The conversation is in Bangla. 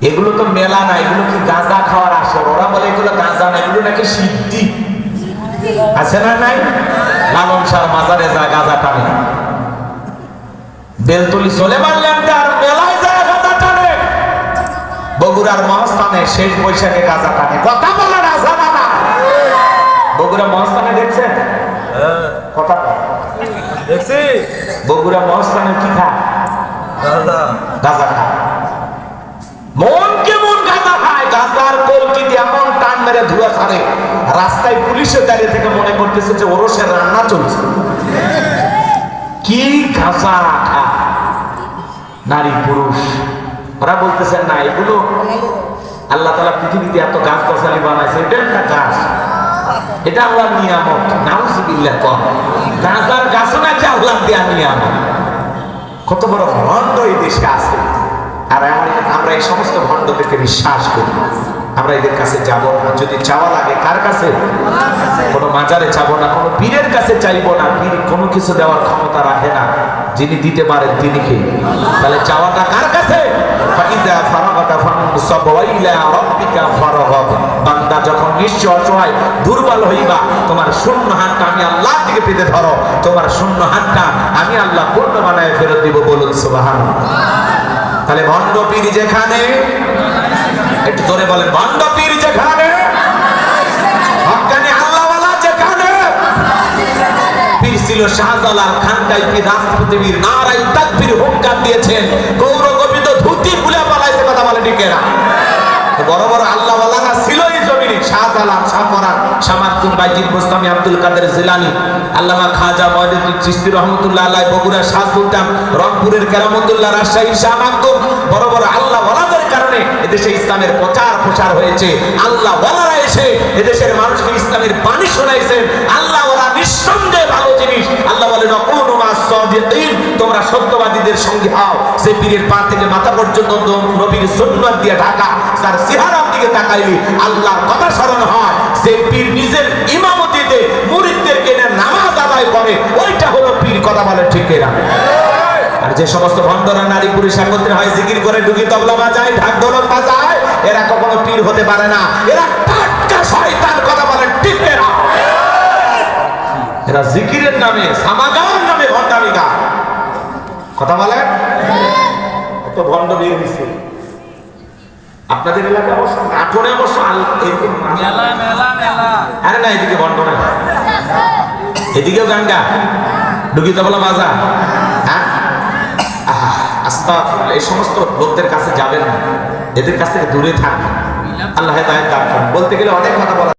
এগুলো তো মেলা না, এগুলো কি গাঁজা খাওয়ার আসর। ওরা বলে এগুলো গাঁজা না, এগুলো নাকি সিদ্ধি আছে না নাই। লালন শাহ মাজারে যা গাঁজা টানে, বেলতলি চলে মারলেন তার মেলায় যায় গাঁজা টানে, বগুড়ার মহাস্থানে শেষ বৈশাখে গাঁজা টানে। কথা বলে না জানা না। বগুড়া মহাস্থানে দেখছেন কথা দেখছি। বগুড়া মহাস্থানে কি খায়? গাঁজা খায়। মন কেমন গাঁজা খায়, গাঁজার কলকি দিয়ে এমন টান মেরে ধুয়া ছাড়ে, রাস্তায় পুলিশের দাঁড়িয়ে থেকে মনে করতেছে যে ওরসের রান্না চলছে। কি গাঁজা খায় নারী পুরুষ। ওরা বলতেছেন না এগুলো আল্লাহ তাআলা পৃথিবীতে এত গাছ গাছালি বানাইছে, এটা একটা গাছ, এটা আল্লাহর নিয়ামত। নাউযুবিল্লাহ। কম গাঁজার গাছও নাকি আল্লাহ দেয়া নিয়ামত। কত বড় ভণ্ড এই দেশে আছে। আর আমরা এই সমস্ত ভণ্ডদেরকে বিশ্বাস করি। আমরা এদের কাছে যাব না। যদি চাওয়া লাগে কার কাছে? কোনো মাজারে চাবো না, কোনো পীরের কাছে চাইবো না। পীর কোনো কিছু দেওয়ার ক্ষমতা রাখে না, যিনি দিতে পারেন তিনি কে? তাহলে চাওয়াটা কার কাছে? ফাইদা ফারাগাতা ফানসাব ওয়া ইলা রাব্বিকা ফারগাব। বান্দা যখন নিঃস্ব অসহায় দুর্বল হইবা, তোমার শূন্য হাতটা আমি আল্লাহর দিকে পেতে ধরো, তোমার শূন্য হাতটা আমি আল্লাহ পূর্ণ বানায় ফেরত দিব। বলুন সুবহানাল্লাহ। তাহলে ভণ্ড পীর যেখানে, একটু জোরে বলেন, ভণ্ড পীর যেখানে, হক্কানি আল্লাহওয়ালা যেখানে। পীর ছিল শাহজালাল, খানকাই পীর রাজপুতবীর, নারায়ে তাকবীর হুঙ্কার দিয়েছেন, গৌরগোবিন্দ ধুতি খুলে পালাইছে। কথা বলে ঠিক না? বড় বড় আল্লাহওয়ালারা ছিল এই জমিনে। শাহজালাল, শাহপরান, শামাতুল বাইজিদ গোস্তামি, আব্দুল কাদের জিলানী, আল্লামা খাজা মঈনুদ্দিন চিশতি রহমাতুল্লাহ আলাইহি, বগুড়া শাহ সুলতান, রংপুরের কেরামতুল্লাহ, রাজশাহীর শাহ মাকদুম। বড় বড় আল্লাহওয়ালাদের কারণে এদেশে ইসলামের প্রচার হয়েছে। আল্লাহওয়ালারা এসে এদেশের মানুষকে ইসলামের বাণী শোনাইছেন। আল্লাহওয়ালা নিঃসন্দেহে ভালো জিনিস। আল্লাহ বলেন ওয়াকুনু মা'আস সাদিকিন, তোমরা সত্যবাদীদের সঙ্গে হও। যে পীরের পা থেকে মাথা পর্যন্ত নবীর সুন্নাত দিয়ে ঢাকা, তার চেহারার দিকে তাকাইলে আল্লাহর কথা স্মরণ হয়। যে পীর নিজের ইমামতিতে মুরিদদেরকে নিয়ে নামাজ আদায় করে, ওইটা হলো পীর। কথা বলে ঠিক না? আর যে সমস্ত ভণ্ডরা নারী পুরুষ একত্রে হয়, জিকির করে, ডুগি তবলা বাজায়, ঢাক ঢোলক বাজায়, এরা কখনো পীর হতে পারে না। এরা টাটকা শয়তান। কথা বলে ঠিক না? এরা জিকিরের নামে, সামাগার নামে ভণ্ডামি গায়। কথা বলে কত ভণ্ড বের হইছে। আপনাদের এলাকায় অবশ্য নাটোরে অবশ্য মেলা মেলা মেলা। আরে না, এদিকে ভণ্ড না, এদিকেও গাঙ্গা, ডুগি তবলা বাজা। হ্যাঁ, আস্তাগফিরুল্লাহ। এই সমস্ত লোকদের কাছে যাবেন না, এদের কাছ থেকে দূরে থাকবেন। আল্লাহ হেদায়েত দান করুন। বলতে গেলে অনেক কথা বলা।